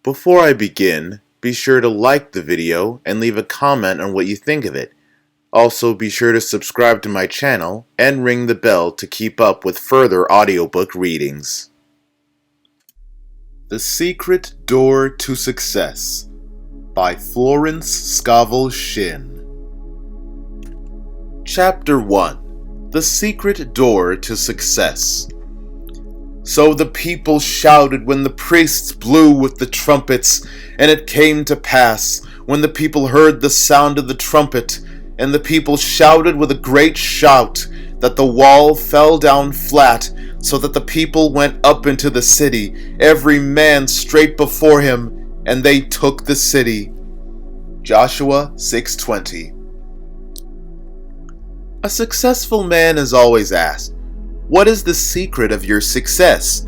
Before I begin, be sure to like the video and leave a comment on what you think of it. Also, be sure to subscribe to my channel and ring the bell to keep up with further audiobook readings. The Secret Door to Success by Florence Scovel Shinn. Chapter 1. The Secret Door to Success. So the people shouted when the priests blew with the trumpets, and it came to pass, when the people heard the sound of the trumpet, and the people shouted with a great shout, that the wall fell down flat, so that the people went up into the city, every man straight before him, and they took the city. Joshua 6:20. A successful man is always asked, "What is the secret of your success?"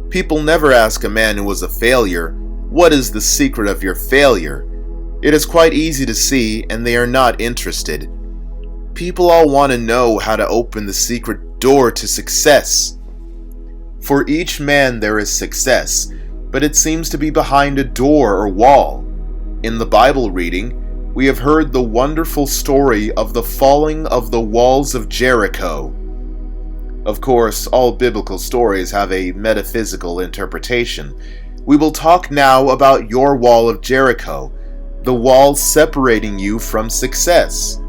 People never ask a man who was a failure, "What is the secret of your failure?" It is quite easy to see, and they are not interested. People all want to know how to open the secret door to success. For each man there is success, but it seems to be behind a door or wall. In the Bible reading, we have heard the wonderful story of the falling of the walls of Jericho. Of course, all biblical stories have a metaphysical interpretation. We will talk now about your wall of Jericho, the wall separating you from success.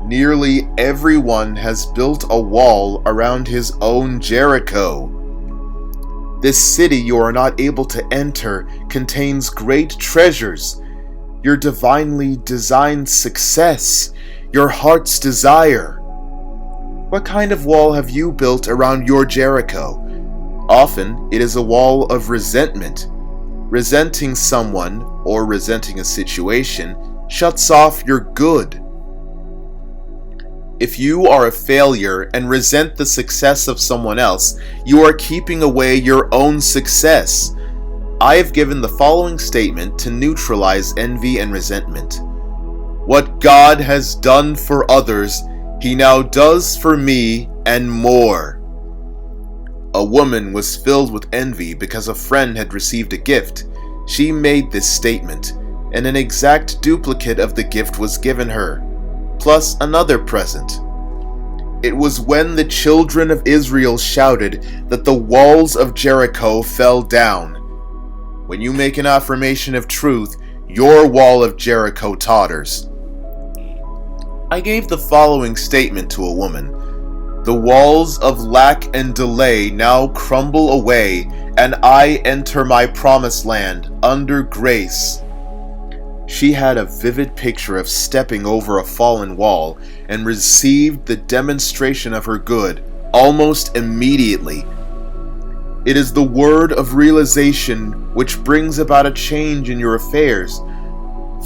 Nearly everyone has built a wall around his own Jericho. This city you are not able to enter contains great treasures, your divinely designed success, your heart's desire. What kind of wall have you built around your Jericho? Often, it is a wall of resentment. Resenting someone or resenting a situation shuts off your good. If you are a failure and resent the success of someone else, you are keeping away your own success. I have given the following statement to neutralize envy and resentment. What God has done for others, He now does for me and more. A woman was filled with envy because a friend had received a gift. She made this statement, and an exact duplicate of the gift was given her, plus another present. It was when the children of Israel shouted that the walls of Jericho fell down. When you make an affirmation of truth, your wall of Jericho totters. I gave the following statement to a woman. The walls of lack and delay now crumble away, and I enter my promised land under grace. She had a vivid picture of stepping over a fallen wall and received the demonstration of her good almost immediately. It is the word of realization which brings about a change in your affairs.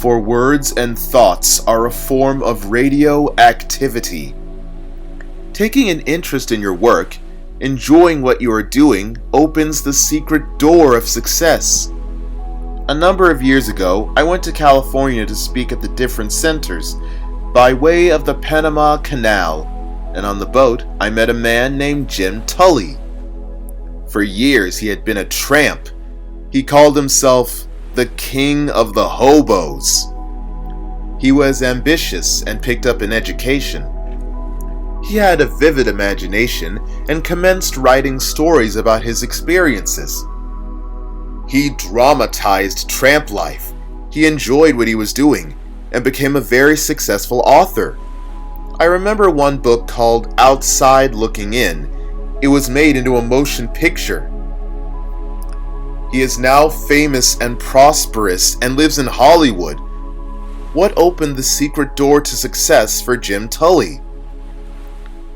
For words and thoughts are a form of radioactivity. Taking an interest in your work, enjoying what you are doing, opens the secret door of success. A number of years ago, I went to California to speak at the different centers by way of the Panama Canal, and on the boat I met a man named Jim Tully. For years he had been a tramp. He called himself the King of the Hobos. He was ambitious and picked up an education. He had a vivid imagination and commenced writing stories about his experiences. He dramatized tramp life. He enjoyed what he was doing and became a very successful author. I remember one book called Outside Looking In. It was made into a motion picture. He is now famous and prosperous and lives in Hollywood. What opened the secret door to success for Jim Tully?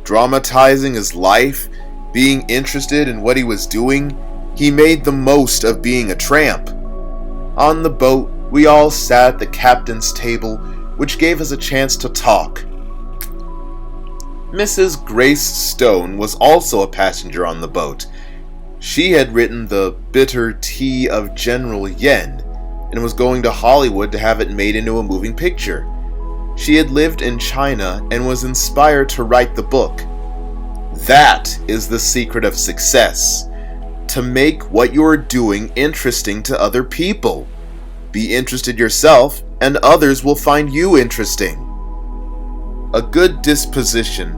Dramatizing his life, being interested in what he was doing, he made the most of being a tramp. On the boat, we all sat at the captain's table, which gave us a chance to talk. Mrs. Grace Stone was also a passenger on the boat. She had written The Bitter Tea of General Yen and was going to Hollywood to have it made into a moving picture. She had lived in China and was inspired to write the book. That is the secret of success. to make what you are doing interesting to other people. Be interested yourself, and others will find you interesting. A good disposition,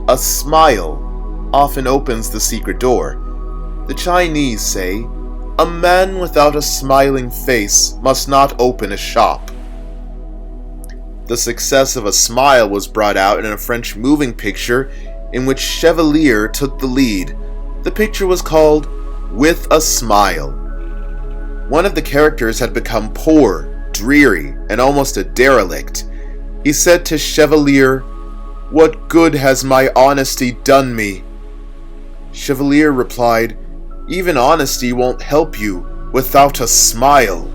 a smile, often opens the secret door. The Chinese say, "A man without a smiling face must not open a shop." The success of a smile was brought out in a French moving picture in which Chevalier took the lead. The picture was called With a Smile. One of the characters had become poor, dreary, and almost a derelict. He said to Chevalier, "What good has my honesty done me?" Chevalier replied, "Even honesty won't help you without a smile."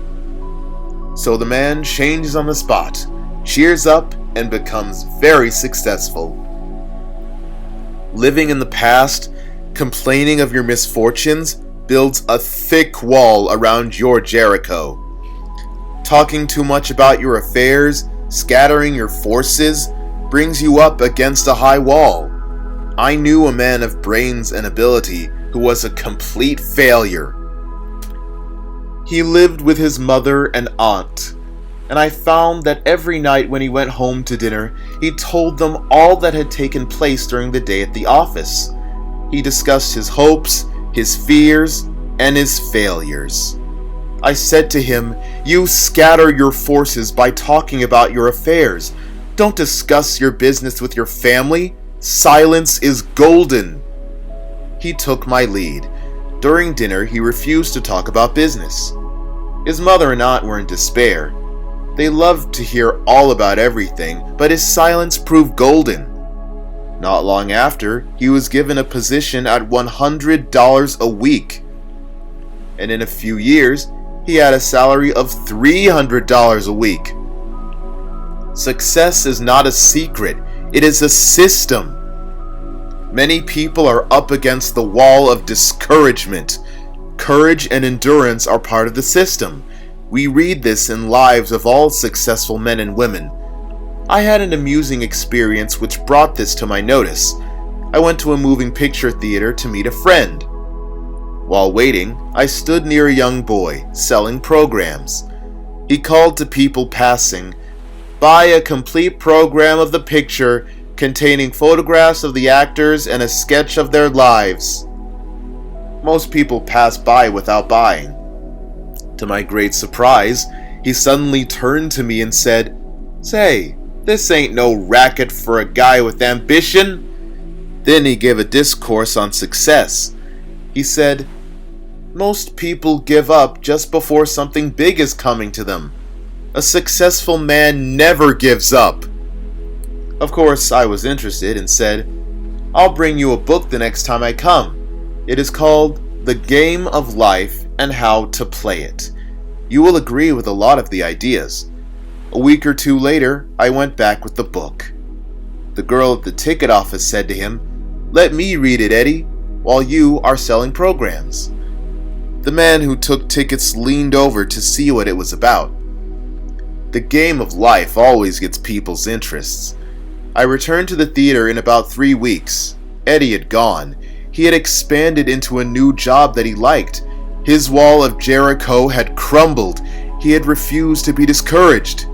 So the man changes on the spot, cheers up, and becomes very successful. Living in the past, complaining of your misfortunes, builds a thick wall around your Jericho. Talking too much about your affairs, scattering your forces, brings you up against a high wall. I knew a man of brains and ability who was a complete failure. He lived with his mother and aunt, and I found that every night when he went home to dinner, he told them all that had taken place during the day at the office. He discussed his hopes, his fears, and his failures. I said to him, "You scatter your forces by talking about your affairs. Don't discuss your business with your family. Silence is golden." He took my lead. During dinner, he refused to talk about business. His mother and aunt were in despair. They loved to hear all about everything, but his silence proved golden. Not long after, he was given a position at $100 a week. And in a few years, he had a salary of $300 a week. Success is not a secret, it is a system. Many people are up against the wall of discouragement. Courage and endurance are part of the system. We read this in lives of all successful men and women. I had an amusing experience which brought this to my notice. I went to a moving picture theater to meet a friend. While waiting, I stood near a young boy selling programs. He called to people passing, "Buy a complete program of the picture containing photographs of the actors and a sketch of their lives." Most people passed by without buying. To my great surprise, he suddenly turned to me and said, "Say, this ain't no racket for a guy with ambition." Then he gave a discourse on success. He said, "Most people give up just before something big is coming to them. A successful man never gives up." Of course, I was interested and said, "I'll bring you a book the next time I come. It is called The Game of Life and How to Play It. You will agree with a lot of the ideas." A week or two later, I went back with the book. The girl at the ticket office said to him, "Let me read it, Eddie, while you are selling programs." The man who took tickets leaned over to see what it was about. The game of life always gets people's interests. I returned to the theater in about 3 weeks. Eddie had gone. He had expanded into a new job that he liked. His wall of Jericho had crumbled. He had refused to be discouraged.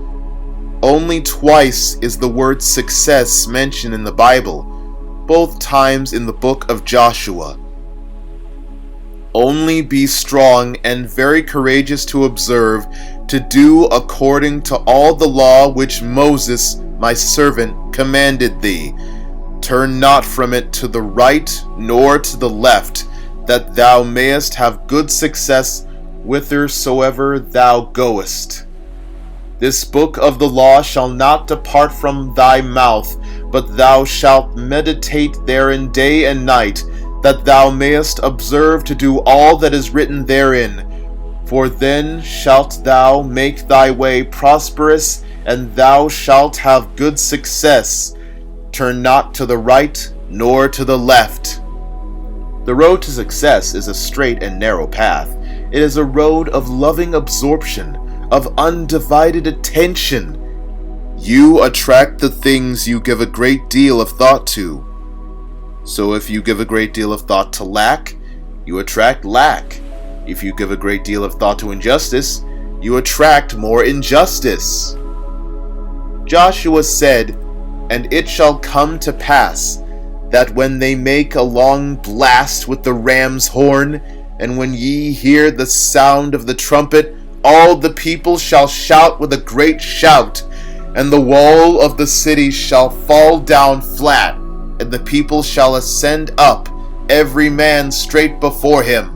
Only twice is the word success mentioned in the Bible, both times in the book of Joshua. Only be strong and very courageous to observe, to do according to all the law which Moses, my servant, commanded thee. Turn not from it to the right nor to the left, that thou mayest have good success whithersoever thou goest. This book of the law shall not depart from thy mouth, but thou shalt meditate therein day and night, that thou mayest observe to do all that is written therein. For then shalt thou make thy way prosperous, and thou shalt have good success. Turn not to the right nor to the left. The road to success is a straight and narrow path. It is a road of loving absorption, of undivided attention. You attract the things you give a great deal of thought to. So if you give a great deal of thought to lack, you attract lack. If you give a great deal of thought to injustice, you attract more injustice. Joshua said, "And it shall come to pass, that when they make a long blast with the ram's horn, and when ye hear the sound of the trumpet, all the people shall shout with a great shout, and the wall of the city shall fall down flat, and the people shall ascend up, every man straight before him."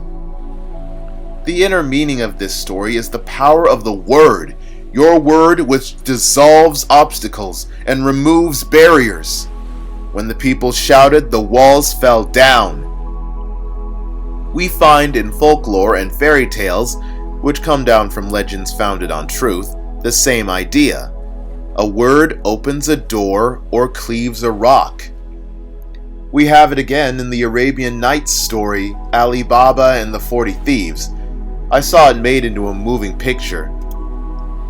The inner meaning of this story is the power of the word, your word which dissolves obstacles and removes barriers. When the people shouted, the walls fell down. We find in folklore and fairy tales, which come down from legends founded on truth, the same idea. A word opens a door or cleaves a rock. We have it again in the Arabian Nights story, Alibaba and the 40 Thieves. I saw it made into a moving picture.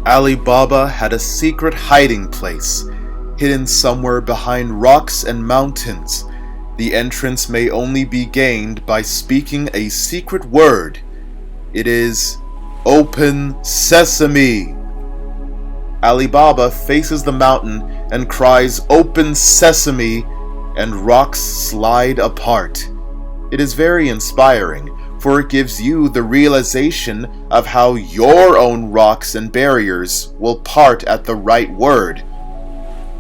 Alibaba had a secret hiding place, hidden somewhere behind rocks and mountains. The entrance may only be gained by speaking a secret word. It is, "Open Sesame." Alibaba faces the mountain and cries, "Open Sesame," and rocks slide apart. It is very inspiring, for it gives you the realization of how your own rocks and barriers will part at the right word.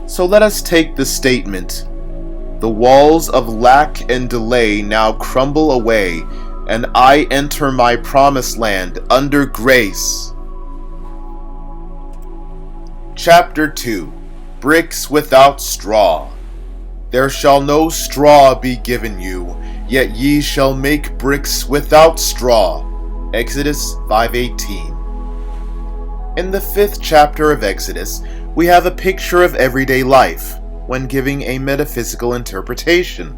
So let us take the statement, "The walls of lack and delay now crumble away, and I enter my promised land under grace." Chapter 2. Bricks without straw. "There shall no straw be given you, yet ye shall make bricks without straw." Exodus 5:18. In the 5th chapter of Exodus, we have a picture of everyday life when giving a metaphysical interpretation.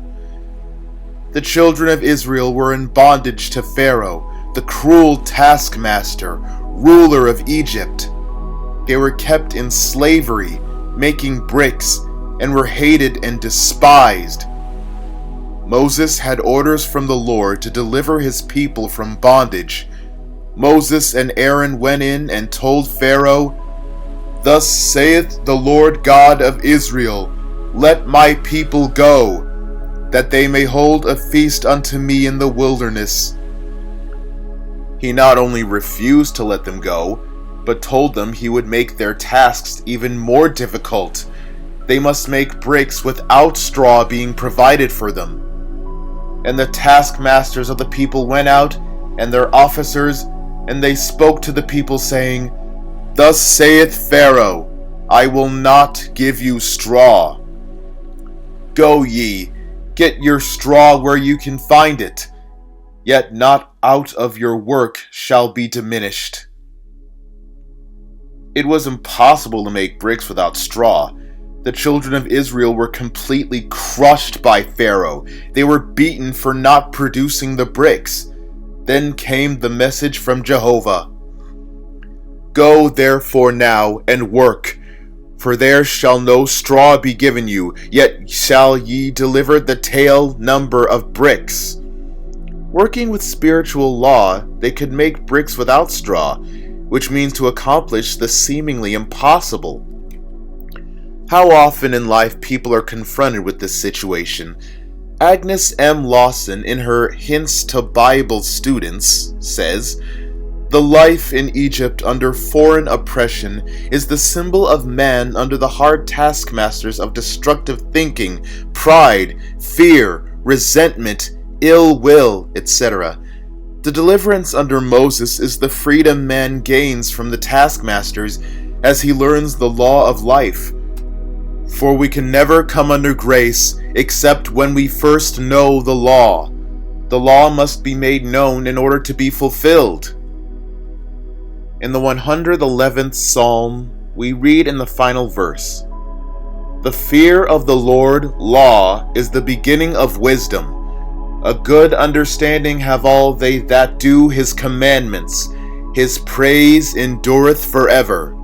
The children of Israel were in bondage to Pharaoh, the cruel taskmaster, ruler of Egypt. They were kept in slavery, making bricks, and were hated and despised. Moses had orders from the Lord to deliver his people from bondage. Moses and Aaron went in and told Pharaoh, "Thus saith the Lord God of Israel, Let my people go, that they may hold a feast unto me in the wilderness." He not only refused to let them go, but told them he would make their tasks even more difficult. They must make bricks without straw being provided for them. And the taskmasters of the people went out, and their officers, and they spoke to the people, saying, "Thus saith Pharaoh, I will not give you straw. Go ye, get your straw where you can find it, yet not out of your work shall be diminished." It was impossible to make bricks without straw. The children of Israel were completely crushed by Pharaoh. They were beaten for not producing the bricks. Then came the message from Jehovah. "Go therefore now and work, for there shall no straw be given you, yet shall ye deliver the tale number of bricks." Working with spiritual law, they could make bricks without straw, which means to accomplish the seemingly impossible. How often in life people are confronted with this situation. Agnes M. Lawson, in her Hints to Bible Students, says, "The life in Egypt under foreign oppression is the symbol of man under the hard taskmasters of destructive thinking, pride, fear, resentment, ill will, etc. The deliverance under Moses is the freedom man gains from the taskmasters as he learns the law of life. For we can never come under grace except when we first know the law. The law must be made known in order to be fulfilled." In the 111th Psalm, we read in the final verse, "The fear of the Lord, law, is the beginning of wisdom. A good understanding have all they that do his commandments. His praise endureth forever."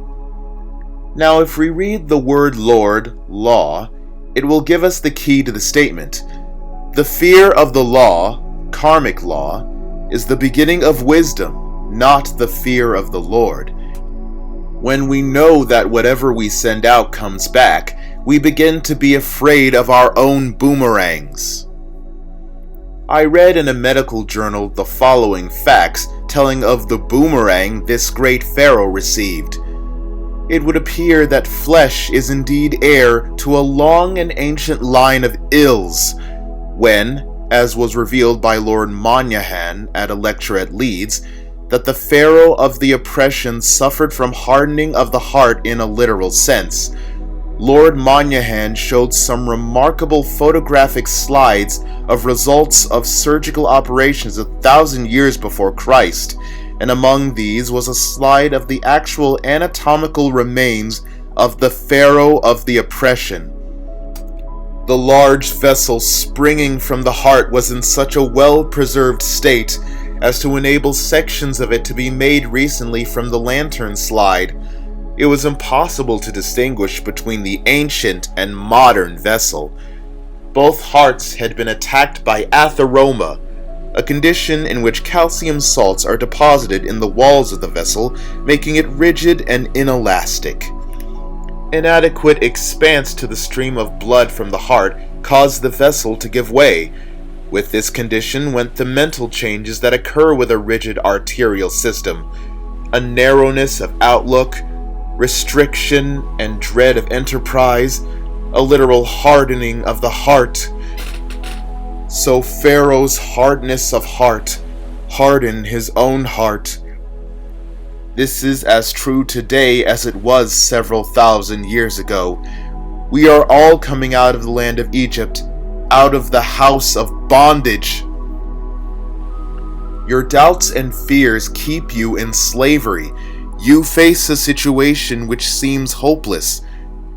Now, if we read the word Lord, law, it will give us the key to the statement. The fear of the law, Karmic law is the beginning of wisdom, not the fear of the Lord. When we know that whatever we send out comes back, we begin to be afraid of our own boomerangs. I read in a medical journal the following facts telling of the boomerang this great pharaoh received. It would appear that flesh is indeed heir to a long and ancient line of ills, when, as was revealed by Lord Monaghan at a lecture at Leeds, that the pharaoh of the oppression suffered from hardening of the heart in a literal sense. Lord Monaghan showed some remarkable photographic slides of results of surgical operations 1,000 years before Christ, and among these was a slide of the actual anatomical remains of the pharaoh of the oppression. The large vessel springing from the heart was in such a well-preserved state as to enable sections of it to be made recently from the lantern slide. It was impossible to distinguish between the ancient and modern vessel. Both hearts had been attacked by atheroma, a condition in which calcium salts are deposited in the walls of the vessel, making it rigid and inelastic. Inadequate expanse to the stream of blood from the heart caused the vessel to give way. With this condition went the mental changes that occur with a rigid arterial system: a narrowness of outlook, restriction and dread of enterprise, a literal hardening of the heart. So Pharaoh's hardness of heart hardened his own heart. This is as true today as it was several thousand years ago. We are all coming out of the land of Egypt, out of the house of bondage. Your doubts and fears keep you in slavery. You face a situation which seems hopeless.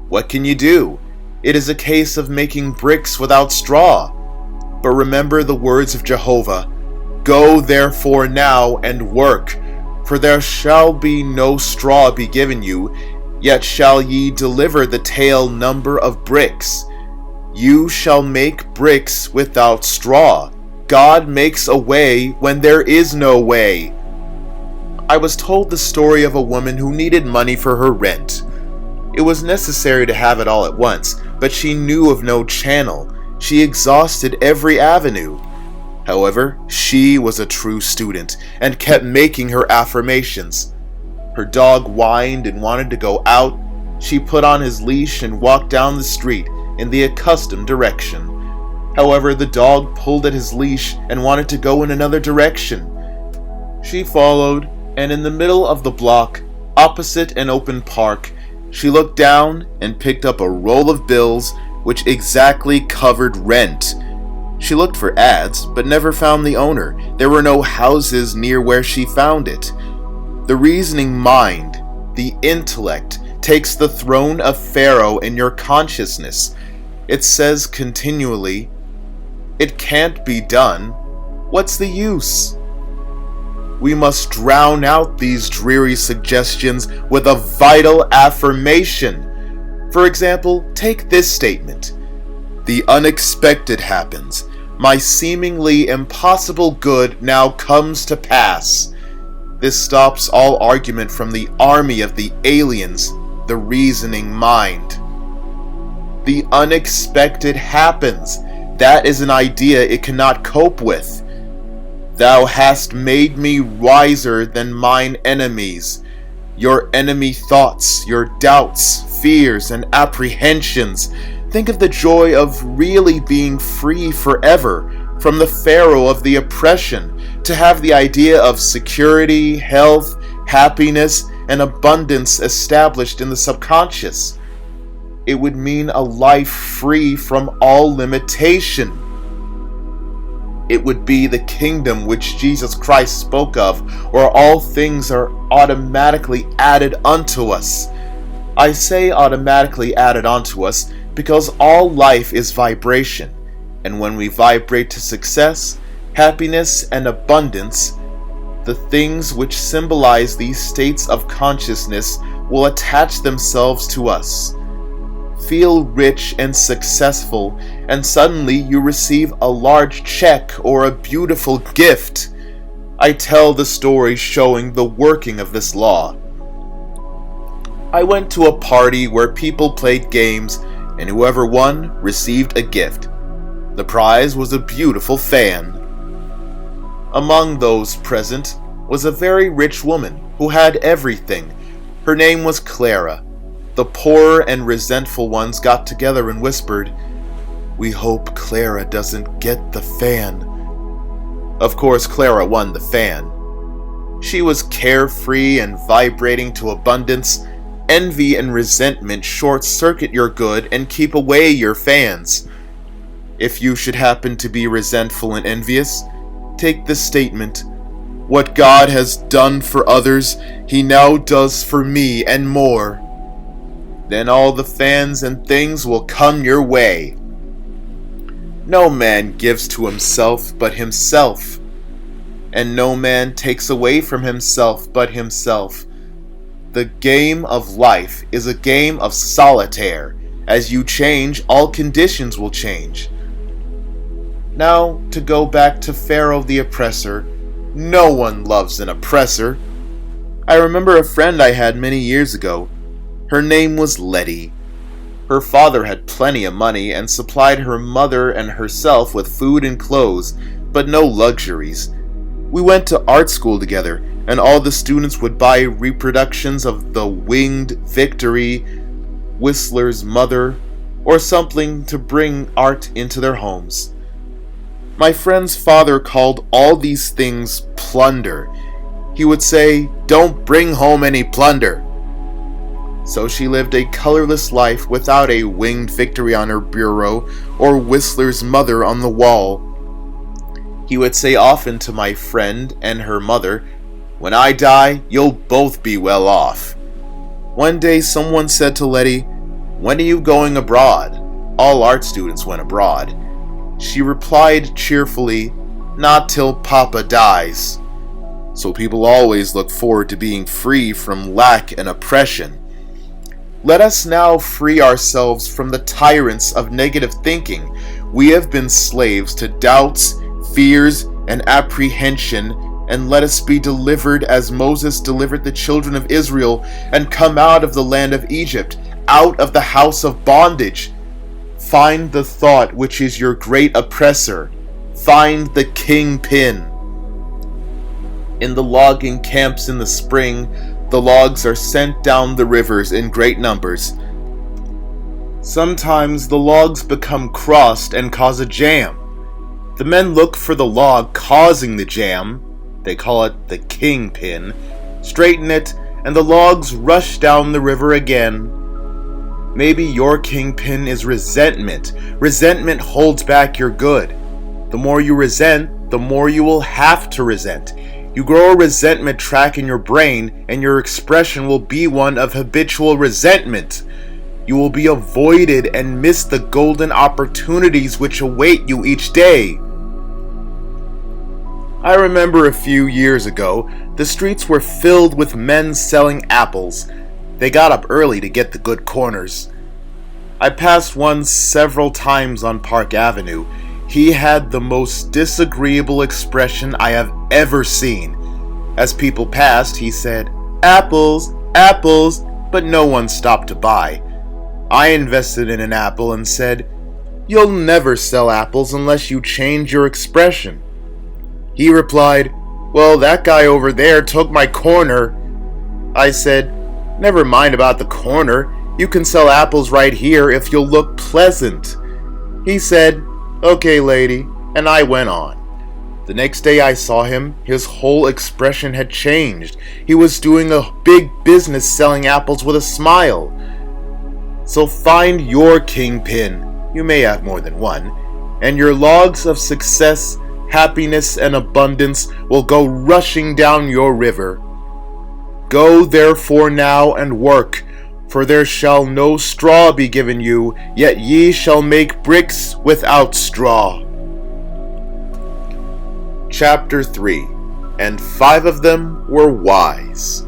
What can you do? It is a case of making bricks without straw. But remember the words of Jehovah, "Go therefore now and work, for there shall be no straw be given you, yet shall ye deliver the tale number of bricks. You shall make bricks without straw. God makes a way when there is no way." I was told the story of a woman who needed money for her rent. It was necessary to have it all at once, but she knew of no channel. She exhausted every avenue. However, she was a true student and kept making her affirmations. Her dog whined and wanted to go out. She put on his leash and walked down the street in the accustomed direction. However, the dog pulled at his leash and wanted to go in another direction. She followed, and in the middle of the block, opposite an open park, she looked down and picked up a roll of bills which exactly covered rent. She looked for ads, but never found the owner. There were no houses near where she found it. The reasoning mind, the intellect, takes the throne of Pharaoh in your consciousness. It says continually, "It can't be done. What's the use?" We must drown out these dreary suggestions with a vital affirmation. For example, take this statement: "The unexpected happens. My seemingly impossible good now comes to pass." This stops all argument from the army of the aliens, the reasoning mind. The unexpected happens. That is an idea it cannot cope with. "Thou hast made me wiser than mine enemies." Your enemy thoughts, your doubts, fears, and apprehensions. Think of the joy of really being free forever from the Pharaoh of the oppression, to have the idea of security, health, happiness, and abundance established in the subconscious. It would mean a life free from all limitation. It would be the kingdom which Jesus Christ spoke of, where all things are automatically added unto us. I say automatically added unto us because all life is vibration, and when we vibrate to success, happiness, and abundance, the things which symbolize these states of consciousness will attach themselves to us. feel rich and successful, and suddenly you receive a large check or a beautiful gift. I tell the story showing the working of this law. I went to a party where people played games, and whoever won received a gift. The prize was a beautiful fan. Among those present was a very rich woman who had everything. Her name was Clara. The poor and resentful ones got together and whispered, "We hope Clara doesn't get the fan." Of course, Clara won the fan. She was carefree and vibrating to abundance. Envy and resentment short-circuit your good and keep away your fans. If you should happen to be resentful and envious, take this statement: "What God has done for others, He now does for me and more." Then all the fans and things will come your way. No man gives to himself but himself, and no man takes away from himself but himself. The game of life is a game of solitaire. As you change, all conditions will change. Now, to go back to Pharaoh the oppressor, no one loves an oppressor. I remember a friend I had many years ago. Her name was Letty. Her father had plenty of money and supplied her mother and herself with food and clothes, but no luxuries. We went to art school together, and all the students would buy reproductions of The Winged Victory, Whistler's Mother, or something to bring art into their homes. My friend's father called all these things plunder. He would say, "Don't bring home any plunder." So she lived a colorless life without a Winged Victory on her bureau or Whistler's Mother on the wall. He would say often to my friend and her mother, "When I die, you'll both be well off." One day someone said to Letty, "When are you going abroad?" All art students went abroad. She replied cheerfully, "Not till Papa dies." So people always look forward to being free from lack and oppression. Let us now free ourselves from the tyrants of negative thinking. We have been slaves to doubts, fears, and apprehension, and let us be delivered as Moses delivered the children of Israel and come out of the land of Egypt, out of the house of bondage. Find the thought which is your great oppressor. Find the kingpin. In the logging camps in the spring, the logs are sent down the rivers in great numbers. Sometimes the logs become crossed and cause a jam. The men look for the log causing the jam, they call it the kingpin, straighten it, and the logs rush down the river again. Maybe your kingpin is resentment. Resentment holds back your good. The more you resent, the more you will have to resent. You grow a resentment track in your brain, and your expression will be one of habitual resentment. You will be avoided and miss the golden opportunities which await you each day. I remember a few years ago, the streets were filled with men selling apples. They got up early to get the good corners. I passed one several times on Park Avenue. He had the most disagreeable expression I have ever seen. As people passed, he said, "Apples, apples," but no one stopped to buy. I invested in an apple and said, "You'll never sell apples unless you change your expression." He replied, "Well, that guy over there took my corner." I said, "Never mind about the corner. You can sell apples right here if you'll look pleasant." He said, "Okay, lady," and I went on. The next day I saw him, his whole expression had changed. He was doing a big business selling apples with a smile. So find your kingpin, you may have more than one, and your logs of success, happiness, and abundance will go rushing down your river. Go therefore now and work, for there shall no straw be given you, yet ye shall make bricks without straw. Chapter 3. And 5 of them were wise.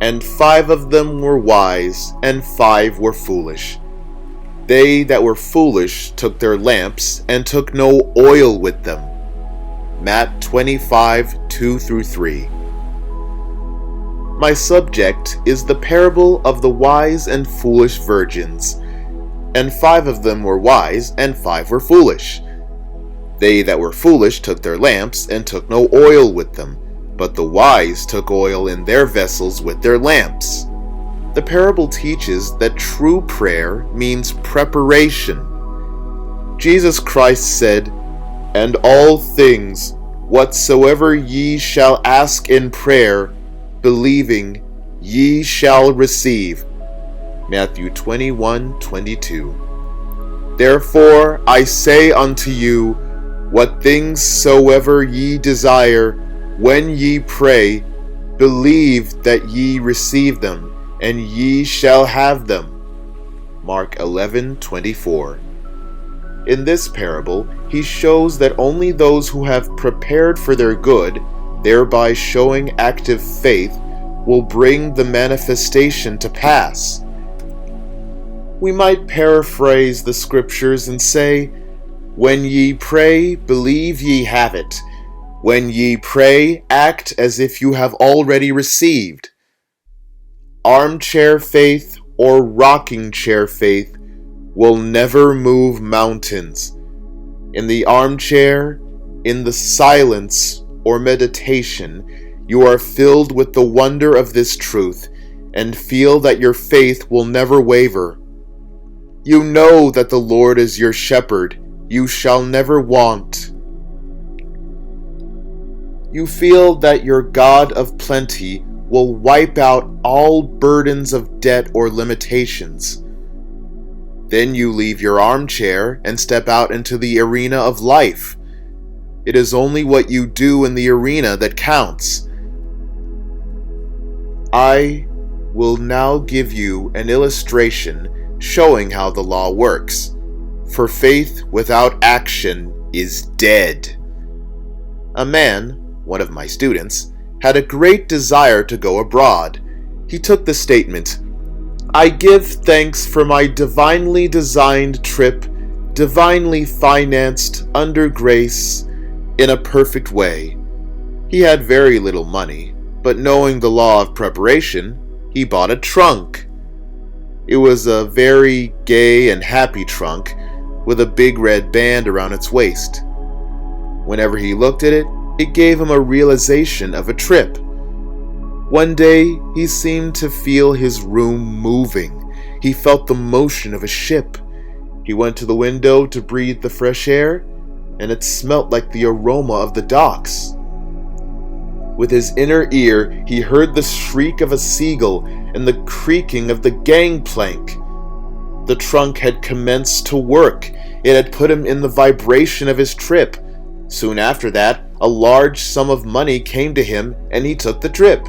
And 5 of them were wise, and 5 were foolish. They that were foolish took their lamps and took no oil with them. Matt 25:2-3. My subject is the parable of the wise and foolish virgins, and 5 of them were wise, and 5 were foolish. They that were foolish took their lamps and took no oil with them, but the wise took oil in their vessels with their lamps. The parable teaches that true prayer means preparation. Jesus Christ said, "And all things, whatsoever ye shall ask in prayer, believing, ye shall receive." Matthew 21:22. Therefore I say unto you, what things soever ye desire, when ye pray, believe that ye receive them, and ye shall have them. Mark 11:24. In this parable, he shows that only those who have prepared for their good, thereby showing active faith, will bring the manifestation to pass. We might paraphrase the scriptures and say, "When ye pray, believe ye have it. When ye pray, act as if you have already received." Armchair faith or rocking chair faith will never move mountains. In the armchair, in the silence or meditation, you are filled with the wonder of this truth and feel that your faith will never waver. You know that the Lord is your shepherd, you shall never want. You feel that your God of plenty will wipe out all burdens of debt or limitations. Then you leave your armchair and step out into the arena of life. It is only what you do in the arena that counts. I will now give you an illustration showing how the law works. For faith without action is dead. A man, one of my students, had a great desire to go abroad. He took the statement, "I give thanks for my divinely designed trip, divinely financed, under grace, in a perfect way." He had very little money, but knowing the law of preparation, he bought a trunk. It was a very gay and happy trunk, with a big red band around its waist. Whenever he looked at it, it gave him a realization of a trip. One day, he seemed to feel his room moving. He felt the motion of a ship. He went to the window to breathe the fresh air, and it smelt like the aroma of the docks. With his inner ear, he heard the shriek of a seagull and the creaking of the gangplank. The trunk had commenced to work. It had put him in the vibration of his trip. Soon after that, a large sum of money came to him, and he took the trip.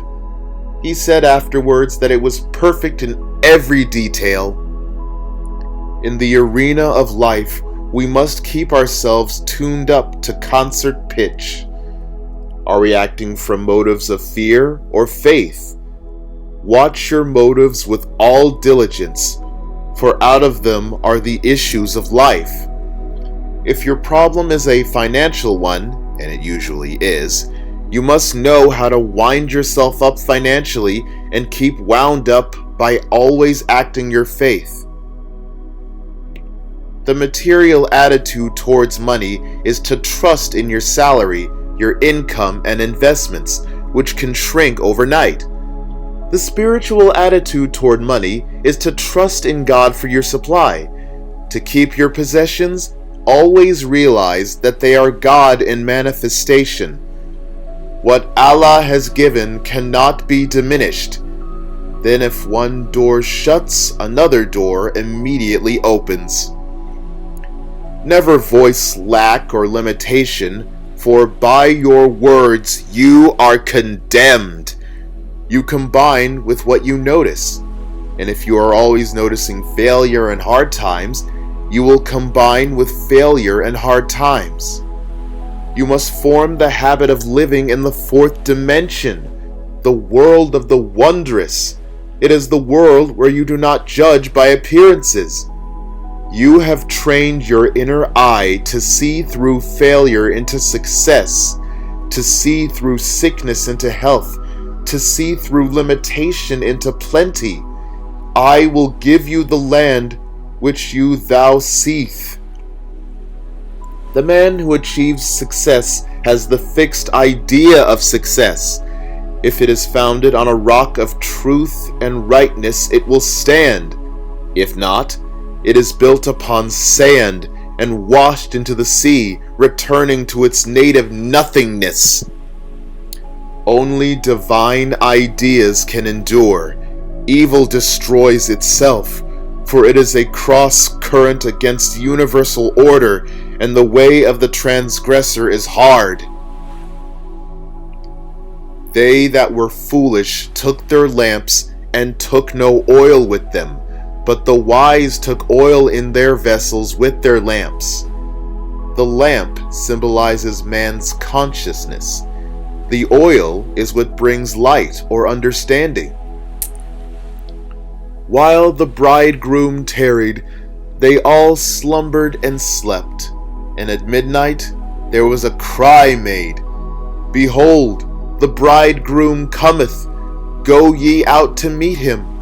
He said afterwards that it was perfect in every detail. In the arena of life, we must keep ourselves tuned up to concert pitch. Are we acting from motives of fear or faith? Watch your motives with all diligence, for out of them are the issues of life. If your problem is a financial one, and it usually is, you must know how to wind yourself up financially and keep wound up by always acting your faith. The material attitude towards money is to trust in your salary, your income, and investments, which can shrink overnight. The spiritual attitude toward money is to trust in God for your supply. To keep your possessions, always realize that they are God in manifestation. What Allah has given cannot be diminished. Then if one door shuts, another door immediately opens. Never voice lack or limitation, for by your words you are condemned. You combine with what you notice, and if you are always noticing failure and hard times, you will combine with failure and hard times. You must form the habit of living in the 4th dimension, the world of the wondrous. It is the world where you do not judge by appearances. You have trained your inner eye to see through failure into success, to see through sickness into health, to see through limitation into plenty. I will give you the land which thou seest. The man who achieves success has the fixed idea of success. If it is founded on a rock of truth and rightness, it will stand. If not, it is built upon sand and washed into the sea, returning to its native nothingness. Only divine ideas can endure. Evil destroys itself, for it is a cross current against universal order, and the way of the transgressor is hard. They that were foolish took their lamps and took no oil with them, but the wise took oil in their vessels with their lamps. The lamp symbolizes man's consciousness. The oil is what brings light or understanding. While the bridegroom tarried, they all slumbered and slept. And at midnight there was a cry made, Behold, the bridegroom cometh, go ye out to meet him.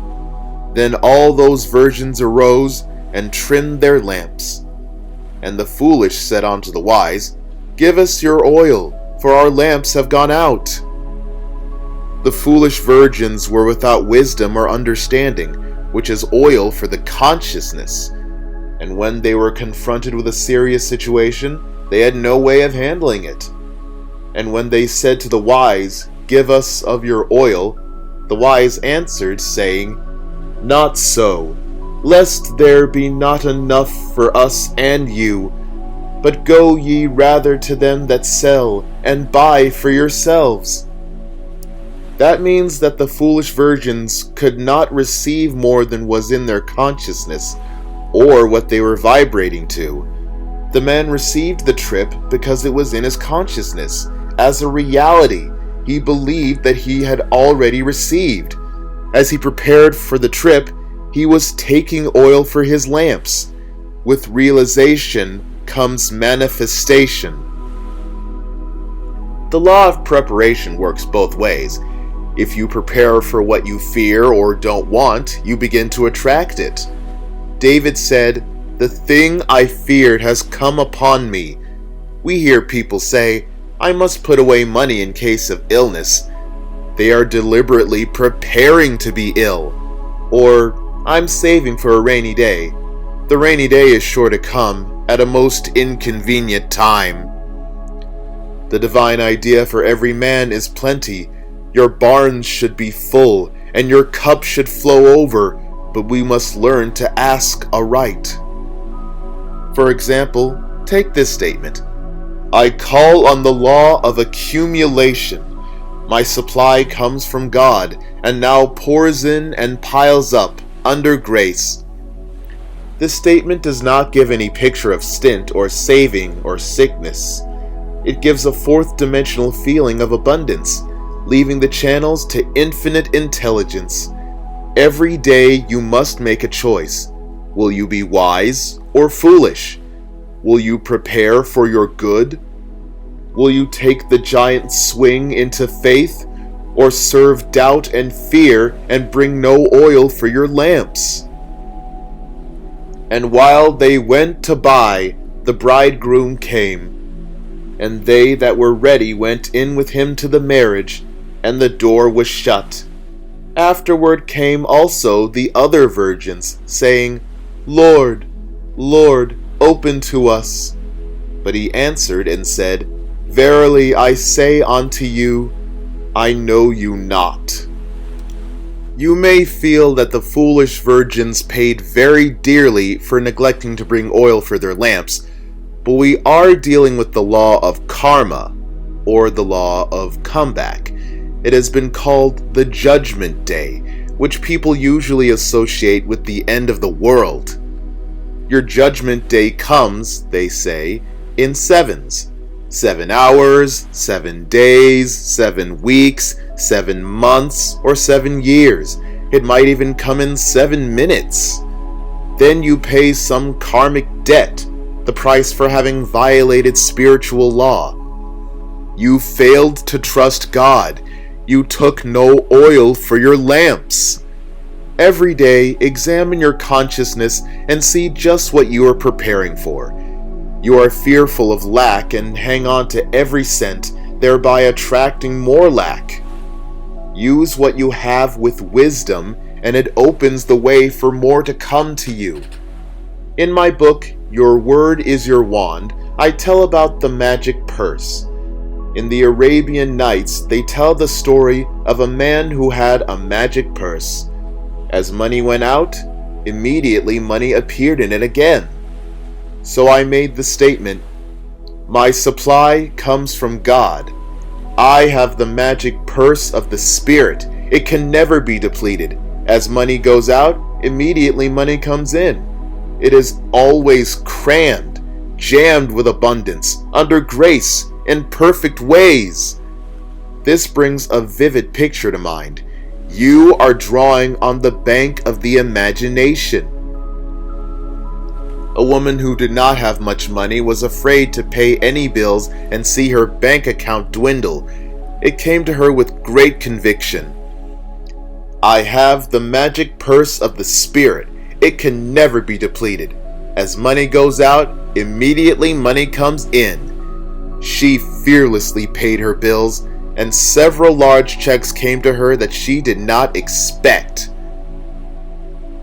Then all those virgins arose and trimmed their lamps. And the foolish said unto the wise, Give us your oil, for our lamps have gone out. The foolish virgins were without wisdom or understanding, which is oil for the consciousness. And when they were confronted with a serious situation, they had no way of handling it. And when they said to the wise, Give us of your oil, the wise answered, saying, Not so, lest there be not enough for us and you. But go ye rather to them that sell, and buy for yourselves. That means that the foolish virgins could not receive more than was in their consciousness, or what they were vibrating to. The man received the trip because it was in his consciousness. As a reality, he believed that he had already received. As he prepared for the trip, he was taking oil for his lamps. With realization comes manifestation. The law of preparation works both ways. If you prepare for what you fear or don't want, you begin to attract it. David said, The thing I feared has come upon me. We hear people say, I must put away money in case of illness. They are deliberately preparing to be ill. Or, I'm saving for a rainy day. The rainy day is sure to come at a most inconvenient time. The divine idea for every man is plenty. Your barns should be full, and your cup should flow over, but we must learn to ask aright. For example, take this statement. I call on the law of accumulation. My supply comes from God, and now pours in and piles up under grace. This statement does not give any picture of stint or saving or sickness. It gives a fourth-dimensional feeling of abundance, leaving the channels to infinite intelligence. Every day you must make a choice. Will you be wise or foolish? Will you prepare for your good? Will you take the giant swing into faith, or serve doubt and fear and bring no oil for your lamps? And while they went to buy, the bridegroom came. And they that were ready went in with him to the marriage, and the door was shut. Afterward came also the other virgins, saying, Lord, Lord, open to us. But he answered and said, Verily I say unto you, I know you not. You may feel that the foolish virgins paid very dearly for neglecting to bring oil for their lamps, but we are dealing with the law of karma, or the law of comeback. It has been called the Judgment Day, which people usually associate with the end of the world. Your Judgment Day comes, they say, in sevens. 7 hours, 7 days, 7 weeks, 7 months, or 7 years. It might even come in 7 minutes. Then you pay some karmic debt, the price for having violated spiritual law. You failed to trust God. You took no oil for your lamps. Every day, examine your consciousness and see just what you are preparing for. You are fearful of lack and hang on to every cent, thereby attracting more lack. Use what you have with wisdom, and it opens the way for more to come to you. In my book, Your Word is Your Wand, I tell about the magic purse. In the Arabian Nights, they tell the story of a man who had a magic purse. As money went out, immediately money appeared in it again. So I made the statement, my supply comes from God. I have the magic purse of the Spirit. It can never be depleted. As money goes out, immediately money comes in. It is always crammed, jammed with abundance, under grace, in perfect ways. This brings a vivid picture to mind. You are drawing on the bank of the imagination. A woman who did not have much money was afraid to pay any bills and see her bank account dwindle. It came to her with great conviction. I have the magic purse of the Spirit. It can never be depleted. As money goes out, immediately money comes in. She fearlessly paid her bills, and several large checks came to her that she did not expect.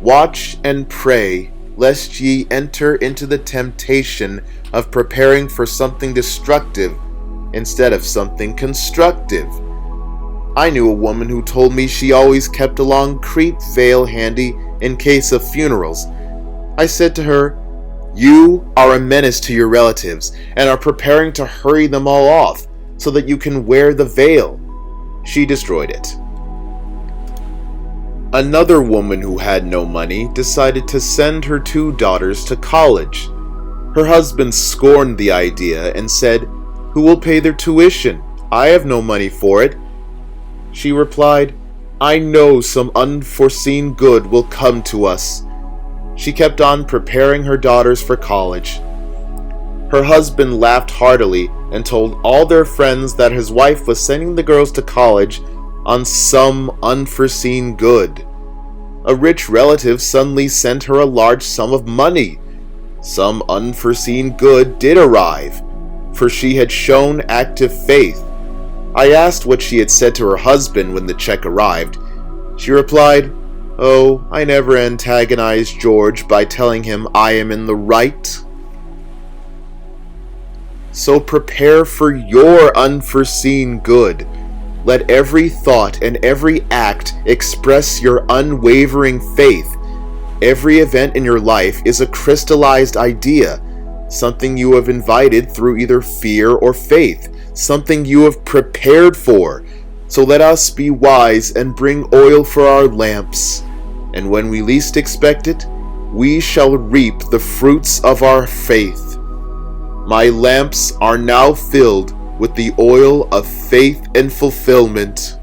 Watch and pray, lest ye enter into the temptation of preparing for something destructive instead of something constructive. I knew a woman who told me she always kept a long crepe veil handy in case of funerals. I said to her, you are a menace to your relatives and are preparing to hurry them all off so that you can wear the veil. She destroyed it. Another woman who had no money decided to send her 2 daughters to college. Her husband scorned the idea and said, who will pay their tuition? I have no money for it. She replied, I know some unforeseen good will come to us. She kept on preparing her daughters for college. Her husband laughed heartily and told all their friends that his wife was sending the girls to college on some unforeseen good. A rich relative suddenly sent her a large sum of money. Some unforeseen good did arrive, for she had shown active faith. I asked what she had said to her husband when the check arrived. She replied, oh, I never antagonized George by telling him I am in the right. So prepare for your unforeseen good. Let every thought and every act express your unwavering faith. Every event in your life is a crystallized idea, something you have invited through either fear or faith, something you have prepared for. So let us be wise and bring oil for our lamps, and when we least expect it, we shall reap the fruits of our faith. My lamps are now filled with the oil of faith and fulfillment.